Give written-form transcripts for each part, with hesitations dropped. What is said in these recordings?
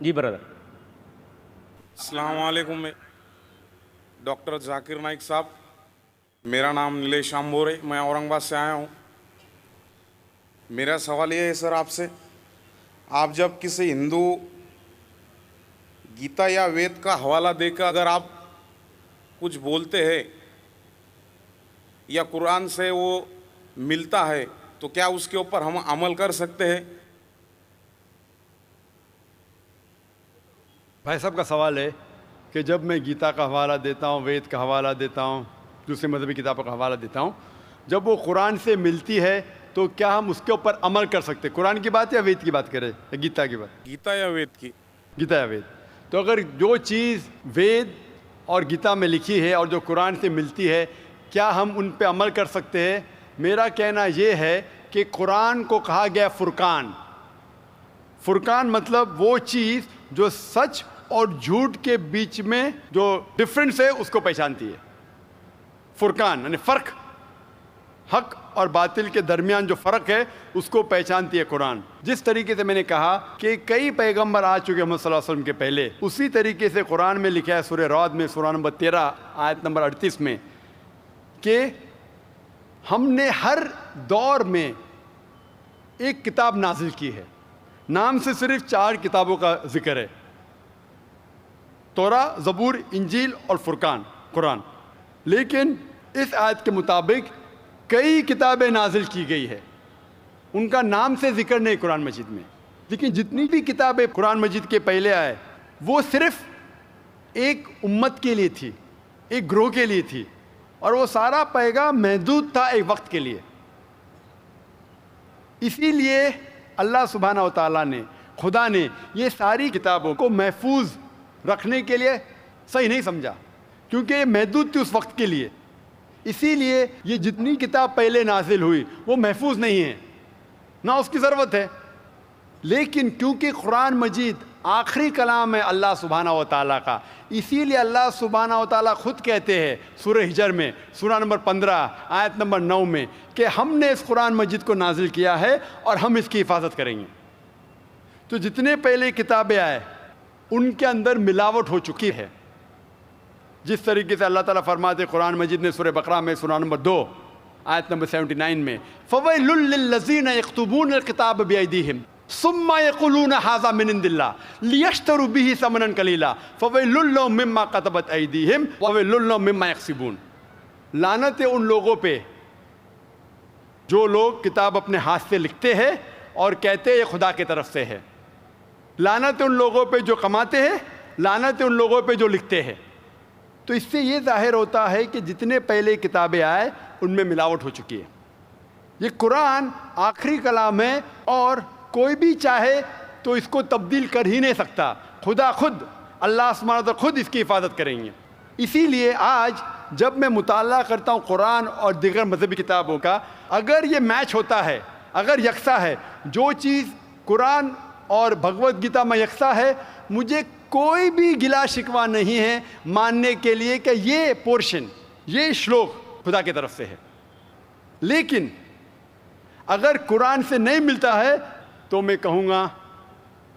جی برادر. السلام علیکم. ڈاکٹر ذاکر نائک صاحب، میرا نام نیلیش آمبور ہے، میں اورنگ آباد سے آیا ہوں. میرا سوال یہ ہے سر آپ سے، آپ جب کسی ہندو گیتا یا وید کا حوالہ دے کر اگر آپ کچھ بولتے ہیں یا قرآن سے وہ ملتا ہے تو کیا اس کے اوپر ہم عمل کر سکتے ہیں؟ بھائی صاحب کا سوال ہے کہ جب میں گیتا کا حوالہ دیتا ہوں، وید کا حوالہ دیتا ہوں، دوسرے مذہبی کتابوں کا حوالہ دیتا ہوں، جب وہ قرآن سے ملتی ہے تو کیا ہم اس کے اوپر عمل کر سکتے ہیں؟ قرآن کی بات یا وید کی بات کریں یا گیتا کی بات؟ گیتا یا وید کی؟ گیتا یا وید. تو اگر جو چیز وید اور گیتا میں لکھی ہے اور جو قرآن سے ملتی ہے، کیا ہم ان پہ عمل کر سکتے ہیں؟ میرا کہنا یہ ہے کہ قرآن کو کہا گیا فرقان. فرقان مطلب وہ چیز جو سچ اور جھوٹ کے بیچ میں جو ڈفرنس ہے اس کو پہچانتی ہے. فرقان یعنی فرق، حق اور باطل کے درمیان جو فرق ہے اس کو پہچانتی ہے قرآن. جس طریقے سے میں نے کہا کہ کئی پیغمبر آ چکے محمد صلی اللہ علیہ وسلم کے پہلے، اسی طریقے سے قرآن میں لکھا ہے سورہ رعد میں سورہ نمبر 13 آیت نمبر 38 میں کہ ہم نے ہر دور میں ایک کتاب نازل کی ہے. نام سے صرف 4 کتابوں کا ذکر ہے: توراہ، زبور، انجیل اور فرقان، قرآن. لیکن اس آیت کے مطابق کئی کتابیں نازل کی گئی ہے، ان کا نام سے ذکر نہیں قرآن مجید میں. لیکن جتنی بھی کتابیں قرآن مجید کے پہلے آئے وہ صرف ایک امت کے لیے تھی، ایک گروہ کے لیے تھی، اور وہ سارا پیغام محدود تھا ایک وقت کے لیے. اسی لیے اللہ سبحانہ و تعالیٰ نے، خدا نے یہ ساری کتابوں کو محفوظ رکھنے کے لیے صحیح نہیں سمجھا، کیونکہ یہ محدود تھی اس وقت کے لیے. اسی لیے یہ جتنی کتاب پہلے نازل ہوئی وہ محفوظ نہیں ہے، نہ اس کی ضرورت ہے. لیکن کیونکہ قرآن مجید آخری کلام ہے اللہ سبحانہ و تعالیٰ کا، اسی لیے اللہ سبحانہ و تعالیٰ خود کہتے ہیں سورہ ہجر میں سورہ نمبر 15 آیت نمبر 9 میں کہ ہم نے اس قرآن مجید کو نازل کیا ہے اور ہم اس کی حفاظت کریں گے. تو جتنے پہلے کتابیں آئے ان کے اندر ملاوٹ ہو چکی ہے. جس طریقے سے اللہ تعالیٰ فرماتے قرآن مجید نے سورہ بقرہ میں سورہ نمبر 2 آیت نمبر 79 میں فَوَيْلٌ لِّلَّذِينَ يَكْتُبُونَ الْكِتَابَ بِأَيْدِيهِمْ ثُمَّ يَقُولُونَ هَٰذَا مِنْ عِندِ اللَّهِ لِيَشْتَرُوا بِهِ ثَمَنًا قَلِيلًا فَوَيْلٌ لَّهُم مِّمَّا كَتَبَتْ أَيْدِيهِمْ وَوَيْلٌ لَّهُم مِّمَّا يَكْسِبُونَ. لعنت ہے ان لوگوں پہ جو لوگ کتاب اپنے ہاتھ سے لکھتے ہیں اور کہتے ہیں یہ خدا کی طرف سے ہے. لعنت ہے ان لوگوں پہ جو کماتے ہیں، لعنت ہے ان لوگوں پہ جو لکھتے ہیں. تو اس سے یہ ظاہر ہوتا ہے کہ جتنے پہلے کتابیں آئے ان میں ملاوٹ ہو چکی ہے. یہ قرآن آخری کلام ہے اور کوئی بھی چاہے تو اس کو تبدیل کر ہی نہیں سکتا. خدا خود، اللہ سبحانہ وتعالیٰ خود اس کی حفاظت کریں گے. اسی لیے آج جب میں مطالعہ کرتا ہوں قرآن اور دیگر مذہبی کتابوں کا، اگر یہ میچ ہوتا ہے، اگر یکساں ہے، جو چیز قرآن اور بھگوت گیتا میں یکساں ہے، مجھے کوئی بھی گلا شکوہ نہیں ہے ماننے کے لیے کہ یہ پورشن، یہ شلوک خدا کی طرف سے ہے. لیکن اگر قرآن سے نہیں ملتا ہے تو میں کہوں گا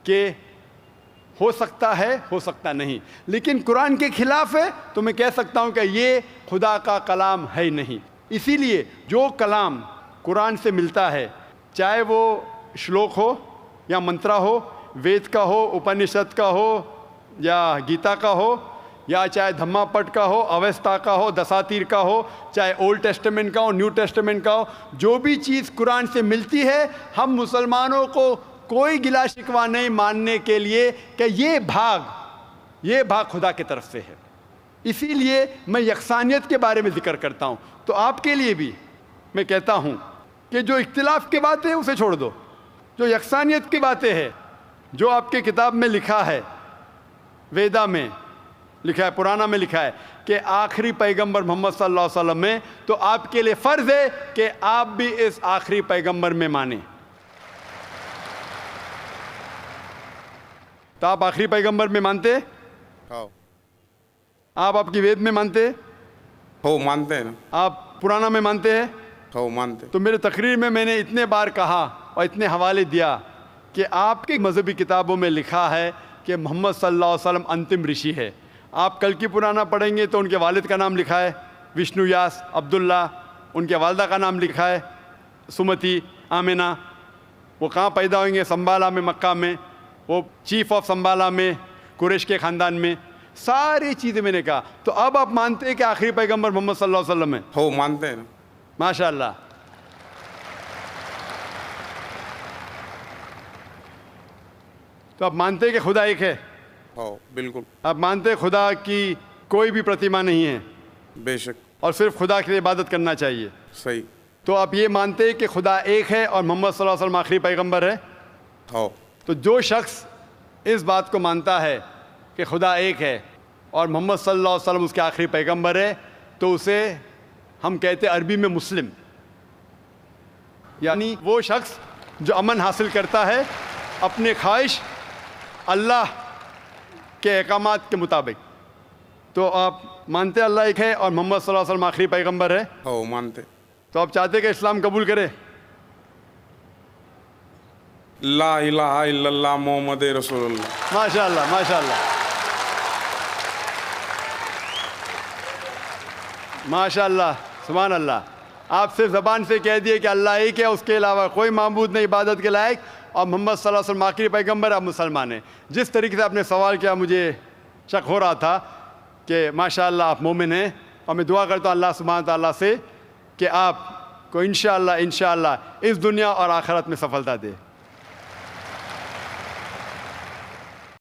کہ ہو سکتا ہے، ہو سکتا نہیں. لیکن قرآن کے خلاف ہے تو میں کہہ سکتا ہوں کہ یہ خدا کا کلام ہے نہیں. اسی لیے جو کلام قرآن سے ملتا ہے، چاہے وہ شلوک ہو یا منترا ہو، وید کا ہو، اپنشد کا ہو یا گیتا کا ہو، یا چاہے دھما پٹ کا ہو، اویستا کا ہو، دساتیر کا ہو، چاہے اولڈ ٹیسٹمنٹ کا ہو، نیو ٹیسٹمنٹ کا ہو، جو بھی چیز قرآن سے ملتی ہے، ہم مسلمانوں کو کوئی گلا شکوہ نہیں ماننے کے لیے کہ یہ بھاگ خدا کی طرف سے ہے. اسی لیے میں یکسانیت کے بارے میں ذکر کرتا ہوں. تو آپ کے لیے بھی میں کہتا ہوں کہ جو اختلاف کی بات ہے اسے چھوڑ دو، جو یکسانیت کی باتیں ہیں، جو آپ کے کتاب میں لکھا ہے، ویدا میں لکھا ہے، پرانا میں لکھا ہے کہ آخری پیغمبر محمد صلی اللہ علیہ وسلم ہے، تو آپ کے لیے فرض ہے کہ آپ بھی اس آخری پیغمبر میں مانیں. تو آپ آخری پیغمبر میں مانتے؟ ہاں. آپ کی وید میں مانتے؟ ہو مانتے ہیں نا. آپ پرانا میں مانتے ہیں؟ ہو مانتے. تو میرے تقریر میں نے اتنے بار کہا اور اتنے حوالے دیا کہ آپ کی مذہبی کتابوں میں لکھا ہے کہ محمد صلی اللہ علیہ وسلم انتم رشی ہے. آپ کلکی پرانا پڑھیں گے تو ان کے والد کا نام لکھا ہے وشنو یاس عبداللہ، ان کے والدہ کا نام لکھا ہے سمتی آمنہ. وہ کہاں پیدا ہوئیں گے؟ سنبالا میں، مکہ میں. وہ چیف آف سنبالا میں، قریش کے خاندان میں. ساری چیزیں میں نے کہا. تو اب آپ مانتے ہیں کہ آخری پیغمبر محمد صلی اللہ علیہ وسلم ہے؟ ہو مانتے ہیں نا. ماشاء اللہ. تو آپ مانتے ہیں کہ خدا ایک ہے؟ ہو بالکل. آپ مانتے ہیں خدا کی کوئی بھی پرتیما نہیں ہے بے شک. اور صرف خدا کی عبادت کرنا چاہیے؟ صحیح. تو آپ یہ مانتے ہیں کہ خدا ایک ہے اور محمد صلی اللہ علیہ وسلم آخری پیغمبر ہے؟ ہو. تو جو شخص اس بات کو مانتا ہے کہ خدا ایک ہے اور محمد صلی اللہ علیہ وسلم اس کے آخری پیغمبر ہے تو اسے ہم کہتے ہیں عربی میں مسلم. یعنی وہ شخص جو امن حاصل کرتا ہے اپنے خواہش اللہ کے احکامات کے مطابق. تو آپ مانتے ہیں اللہ ایک ہے اور محمد صلی اللہ علیہ وسلم آخری پیغمبر ہے؟ ہو مانتے. تو آپ چاہتے ہیں کہ اسلام قبول کرے؟ لا الہ الا اللہ محمد رسول اللہ. ماشاء اللہ، ماشاء اللہ، ماشاء اللہ، سبحان اللہ. آپ صرف زبان سے کہہ دیے کہ اللہ ایک ہے، اس کے علاوہ کوئی معبود نہیں عبادت کے لائق، اور محمد صلی اللہ علیہ وسلم آخری پیغمبر، آپ مسلمان ہیں. جس طریقے سے آپ نے سوال کیا مجھے شک ہو رہا تھا کہ ماشاء اللہ آپ مومن ہیں، اور میں دعا کرتا ہوں اللہ سبحانہ تعالیٰ سے کہ آپ کو انشاءاللہ اس دنیا اور آخرت میں سفلتا دے.